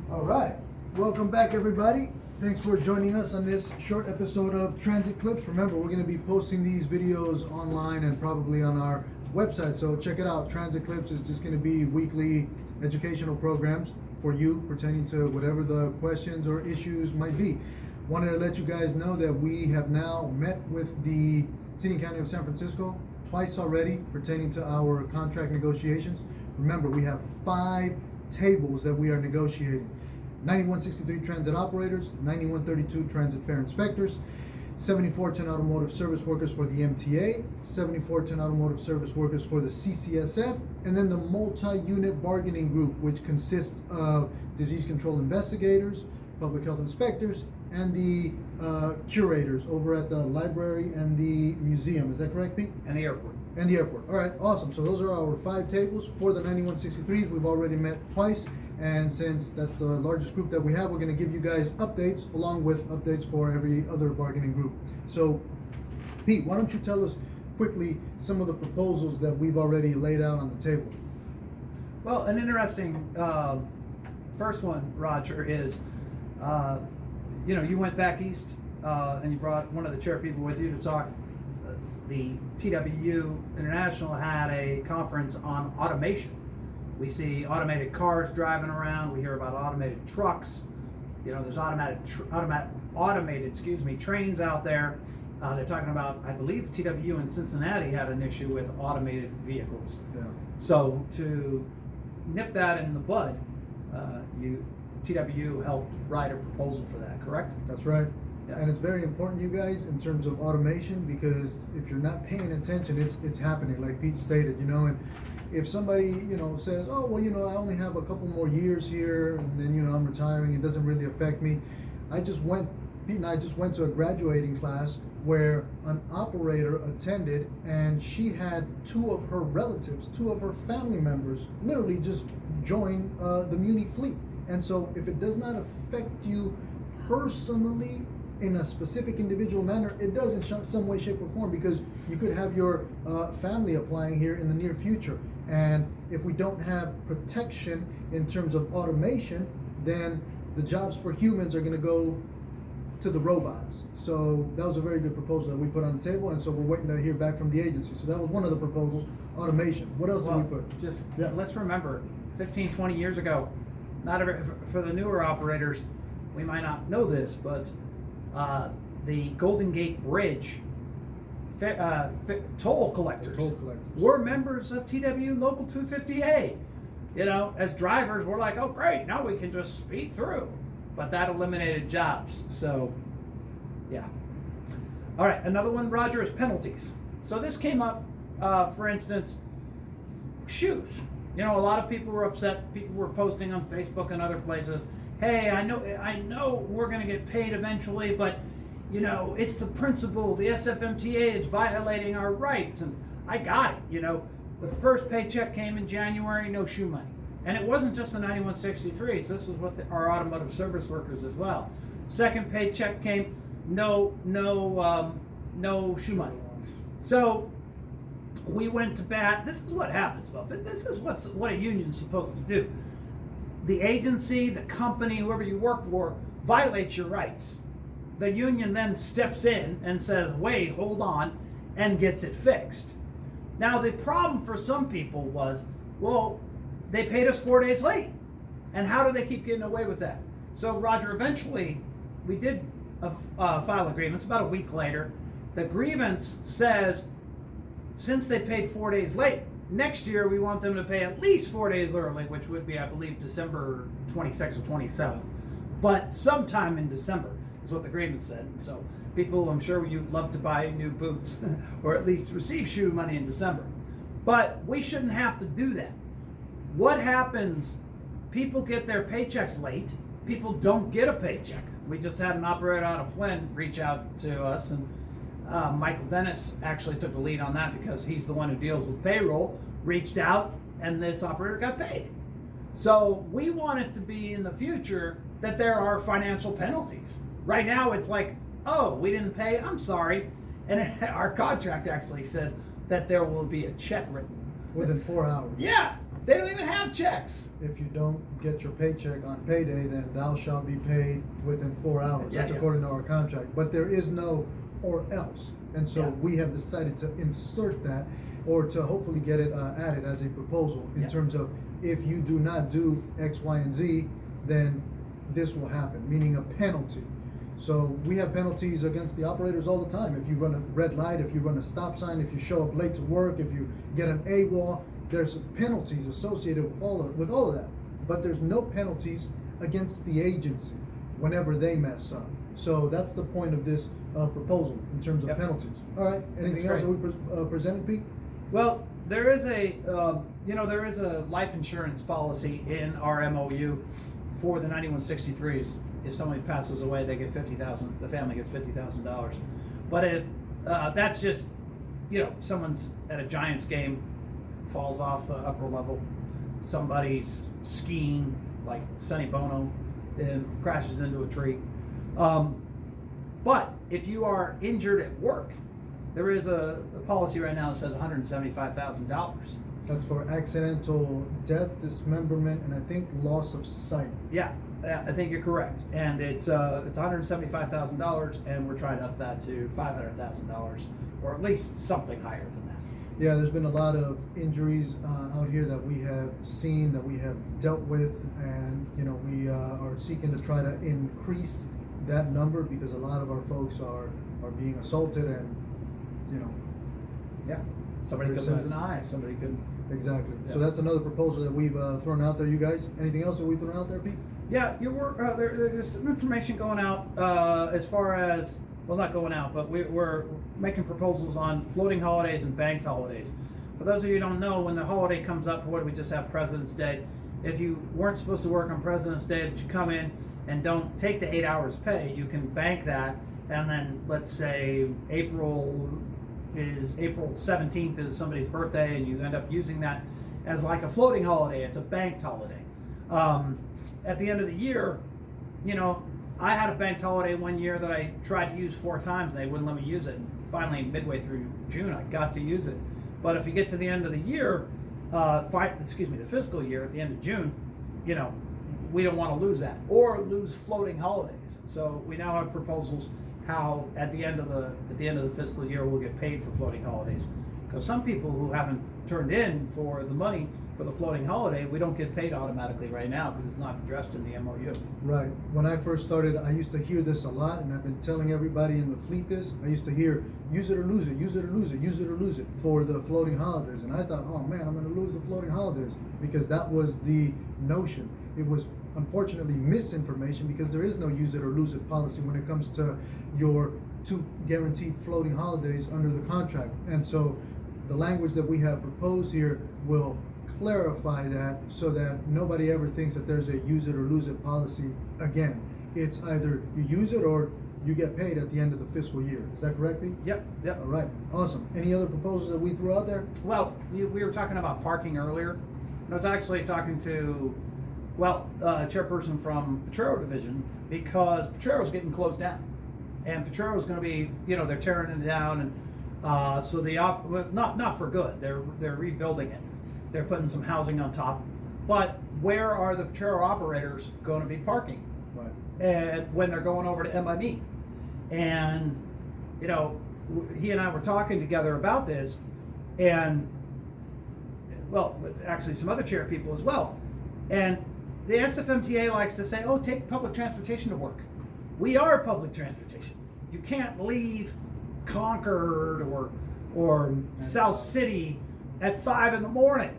All right. Welcome back, everybody. Thanks for joining us on this short episode of Transit Clips. Remember, we're going to be posting these videos online and probably on our website, so check it out. Transit Clips is just going to be weekly educational programs for you pertaining to whatever the questions or issues might be. Wanted to let you guys know that we have now met with the City and County of San Francisco twice already pertaining to our contract negotiations. Remember, we have 5 tables that we are negotiating. 9163 transit operators, 9132 transit fare inspectors, 7410 automotive service workers for the MTA, 7410 automotive service workers for the CCSF, and then the multi-unit bargaining group, which consists of disease control investigators, public health inspectors, and the curators over at the library and the museum. Is that correct, Pete? And the airport. And the airport. All right, awesome. So those are our 5 tables for the 9163s. We've already met twice. And since that's the largest group that we have, we're going to give you guys updates along with updates for every other bargaining group. So, Pete, why don't you tell us quickly some of the proposals that we've already laid out on the table? Well, an interesting first one, Roger, is you went back east and you brought one of the chair people with you to talk. The TWU International had a conference on automation. We see automated cars driving around. We hear about automated trucks. There's automated trains out there. They're talking about, I believe TWU in Cincinnati had an issue with automated vehicles. Yeah. So to nip that in the bud, TWU helped write a proposal for that, correct? That's right. Yeah. And it's very important, you guys, in terms of automation, because if you're not paying attention, it's happening, like Pete stated, and if somebody, says, oh, well, I only have a couple more years here, and then, I'm retiring, it doesn't really affect me. Pete and I just went to a graduating class where an operator attended, and she had 2 of her relatives, 2 of her family members, literally just join the Muni fleet. And so if it does not affect you personally in a specific individual manner, it does in some way, shape, or form, because you could have your family applying here in the near future. And if we don't have protection in terms of automation, then the jobs for humans are going to go to the robots. So that was a very good proposal that we put on the table, and so we're waiting to hear back from the agency. So that was one of the proposals, automation. What else did we put? Let's remember, 15, 20 years ago, for the newer operators, we might not know this, but the Golden Gate Bridge toll collectors were members of TWU Local 250A. As drivers, we're like, oh great, now we can just speed through. But that eliminated jobs. So, yeah. All right, another one, Roger, is penalties. So this came up, for instance, shoes. A lot of people were upset. People were posting on Facebook and other places, hey, I know we're going to get paid eventually, but it's the principle. The SFMTA is violating our rights, and I got it. The first paycheck came in January, no shoe money, and it wasn't just the 9163s. This is what our automotive service workers as well. Second paycheck came, no shoe money. So we went to bat. This is what happens, Buffett. This is what a union's supposed to do. The agency, the company, whoever you work for, violates your rights. The union then steps in and says, wait, hold on, and gets it fixed. Now, the problem for some people was, well, they paid us 4 days late. And how do they keep getting away with that? So, Roger, eventually, we did file a grievance about a week later. The grievance says, since they paid 4 days late, next year we want them to pay at least 4 days early, which would be, I believe, December 26th or 27th. But sometime in December is what the grievance said. So people, I'm sure you'd love to buy new boots or at least receive shoe money in December. But we shouldn't have to do that. What happens? People get their paychecks late. People don't get a paycheck. We just had an operator out of Flynn reach out to us, and Michael Dennis actually took the lead on that because he's the one who deals with payroll, reached out, and this operator got paid. So we want it to be in the future that there are financial penalties. Right now it's like, oh, we didn't pay, I'm sorry. And our contract actually says that there will be a check written. Within 4 hours. Yeah. They don't even have checks. If you don't get your paycheck on payday, then thou shalt be paid within 4 hours. Yeah, That's yeah. according to our contract. But there is no or else. And so Yeah. we have decided to insert that, or to hopefully get it added as a proposal in Yeah. terms of, if you do not do X, Y, and Z, then this will happen, meaning a penalty. So we have penalties against the operators all the time. If you run a red light, if you run a stop sign, if you show up late to work, if you get an AWOL, there's penalties associated with all of that. But there's no penalties against the agency whenever they mess up. So that's the point of this proposal in terms of Yep. penalties. All right, anything else That's that we presented, Pete? Well, there is there is a life insurance policy in our MOU for the 9163s. If somebody passes away, they get $50,000. The family gets $50,000. But that's just, someone's at a Giants game, falls off the upper level. Somebody's skiing, like Sonny Bono, and crashes into a tree. But if you are injured at work, there is a policy right now that says $175,000. That's for accidental death, dismemberment, and I think loss of sight. Yeah, I think you're correct. And it's $175,000, and we're trying to up that to $500,000, or at least something higher than that. Yeah, there's been a lot of injuries out here that we have seen, that we have dealt with, and we are seeking to try to increase that number, because a lot of our folks are being assaulted, and Yeah, somebody Very could lose sad. an eye. Somebody could. exactly. So Yeah. that's another proposal that we've thrown out there. You guys, anything else that we've thrown out there, Pete? Yeah, there's some information going out as far as, well, not going out, but we're making proposals on floating holidays and banked holidays. For those of you who don't know, when the holiday comes up, for what we just have President's Day, if you weren't supposed to work on President's Day, but you come in and don't take the 8 hours pay, you can bank that, and then let's say April 17th is somebody's birthday, and you end up using that as like a floating holiday. It's a banked holiday. At the end of the year, I had a banked holiday one year that I tried to use 4 times, and they wouldn't let me use it. And finally, midway through June, I got to use it. But if you get to the end of the year, the fiscal year, at the end of June, we don't want to lose that or lose floating holidays. So we now have proposals how at the end of the fiscal year we'll get paid for floating holidays. Because some people who haven't turned in for the money for the floating holiday, we don't get paid automatically right now because it's not addressed in the MOU. Right. When I first started, I used to hear this a lot, and I've been telling everybody in the fleet this. I used to hear, use it or lose it, use it or lose it, use it or lose it for the floating holidays. And I thought, oh man, I'm going to lose the floating holidays, because that was the notion. It was unfortunately misinformation, because there is no use it or lose it policy when it comes to your 2 guaranteed floating holidays under the contract. And so the language that we have proposed here will clarify that, so that nobody ever thinks that there's a use it or lose it policy again. It's either you use it or you get paid at the end of the fiscal year. Is that correct, Pete? Yep. All right, awesome. Any other proposals that we threw out there? Well, we were talking about parking earlier. And I was actually talking to, a chairperson from Potrero Division, because Potrero's getting closed down. And Potrero's going to be, they're tearing it down, and so not for good. They're rebuilding it. They're putting some housing on top. But where are the Potrero operators going to be parking? Right. And when they're going over to MIB? And, he and I were talking together about this, and, actually some other chair people as well. And the SFMTA likes to say, oh, take public transportation to work. We are public transportation. You can't leave Concord or South City at 5 in the morning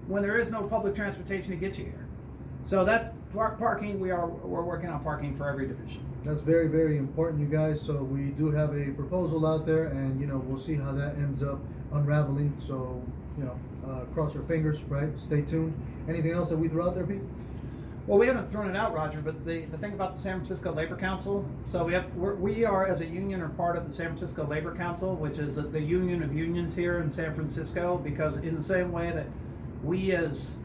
when there is no public transportation to get you here. So that's parking. We're working on parking for every division. That's very, very important, you guys. So we do have a proposal out there, and we'll see how that ends up unraveling. So cross your fingers, right? Stay tuned. Anything else that we threw out there, Pete? Well, we haven't thrown it out, Roger, but the thing about the San Francisco Labor Council, so we are as a union are part of the San Francisco Labor Council, which is the union of unions here in San Francisco, because in the same way that we as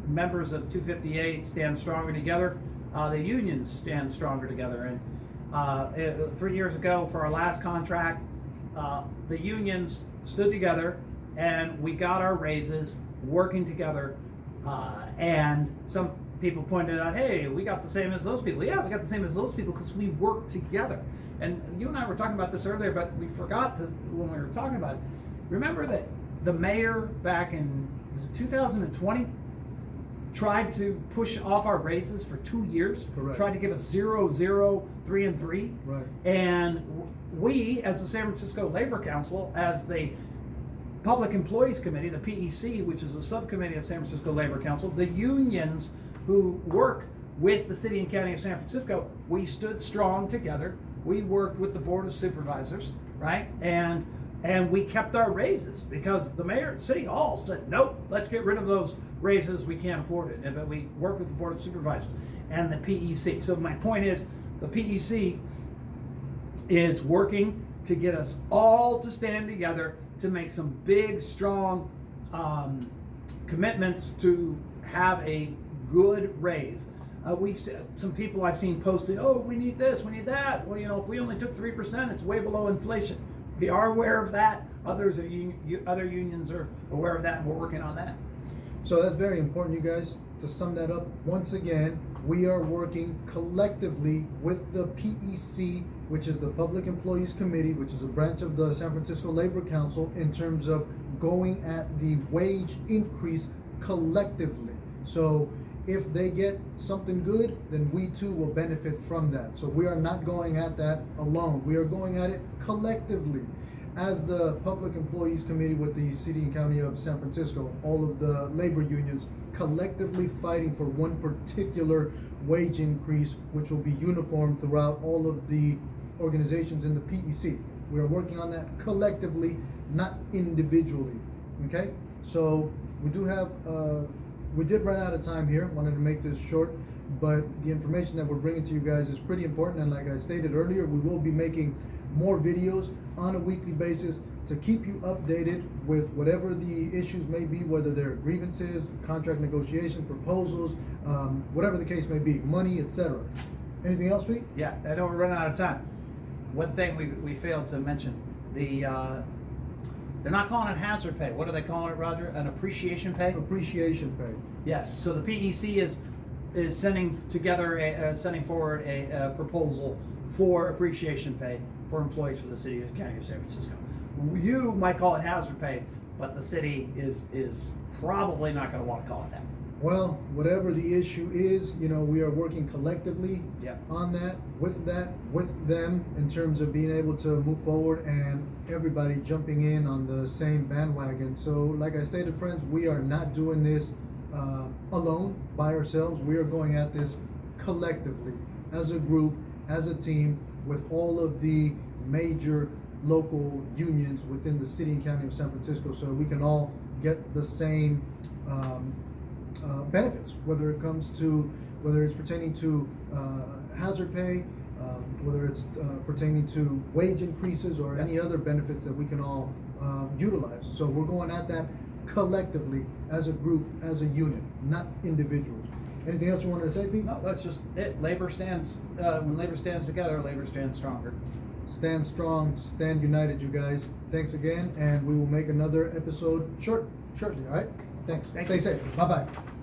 members of 258 stand stronger together, the unions stand stronger together. And 3 years ago, for our last contract, the unions stood together and we got our raises working together And some people pointed out, hey, we got the same as those people. Yeah, we got the same as those people because we work together. And you and I were talking about this earlier, but we forgot to, when we were talking about it, remember that the mayor back in, was it 2020? Tried to push off our raises for 2 years. Correct. Tried to give us 0, 0, 3, and 3. Right. And we, as the San Francisco Labor Council, as the Public Employees Committee, the PEC, which is a subcommittee of San Francisco Labor Council, the unions who work with the city and county of San Francisco, we stood strong together. We worked with the Board of Supervisors, right? And we kept our raises because the mayor at City Hall said, nope, let's get rid of those raises. We can't afford it. But we worked with the Board of Supervisors and the PEC. So my point is, the PEC is working to get us all to stand together to make some big, strong commitments to have a good raise. Some people I've seen posted, oh, we need this, we need that. Well, if we only took 3%, it's way below inflation. We are aware of that. Other unions are aware of that, and we're working on that. So that's very important, you guys. To sum that up, once again, we are working collectively with the PEC, which is the Public Employees Committee, which is a branch of the San Francisco Labor Council, in terms of going at the wage increase collectively. So if they get something good, then we too will benefit from that. So we are not going at that alone. We are going at it collectively. As the Public Employees Committee with the City and County of San Francisco, all of the labor unions collectively fighting for one particular wage increase, which will be uniform throughout all of the organizations in the PEC. We are working on that collectively, not individually. Okay? So we do have, we did run out of time here. Wanted to make this short, but the information that we're bringing to you guys is pretty important. And like I stated earlier, we will be making more videos on a weekly basis to keep you updated with whatever the issues may be, whether they're grievances, contract negotiation, proposals, whatever the case may be, money, etc. Anything else, Pete? Yeah, I know we're running out of time. One thing we failed to mention, they're not calling it hazard pay. What are they calling it, Roger? An appreciation pay? Appreciation pay. Yes. So the PEC is sending forward a proposal for appreciation pay for employees for the city and county of San Francisco. You might call it hazard pay, but the city is probably not going to want to call it that. Well, whatever the issue is, we are working collectively Yeah. on that, with them, in terms of being able to move forward and everybody jumping in on the same bandwagon. So, like I stated, friends, we are not doing this alone, by ourselves. We are going at this collectively, as a group, as a team, with all of the major local unions within the city and county of San Francisco, so we can all get the same benefits, whether it's pertaining to hazard pay, whether it's pertaining to wage increases or any other benefits that we can all utilize. So we're going at that collectively, as a group, as a unit, not individuals. Anything else you wanted to say, Pete? No, that's just it. Labor stands, when labor stands together, labor stands stronger. Stand strong, stand united, you guys. Thanks again, and we will make another episode shortly, all right? Thanks. Thank Stay you. safe. Bye-bye.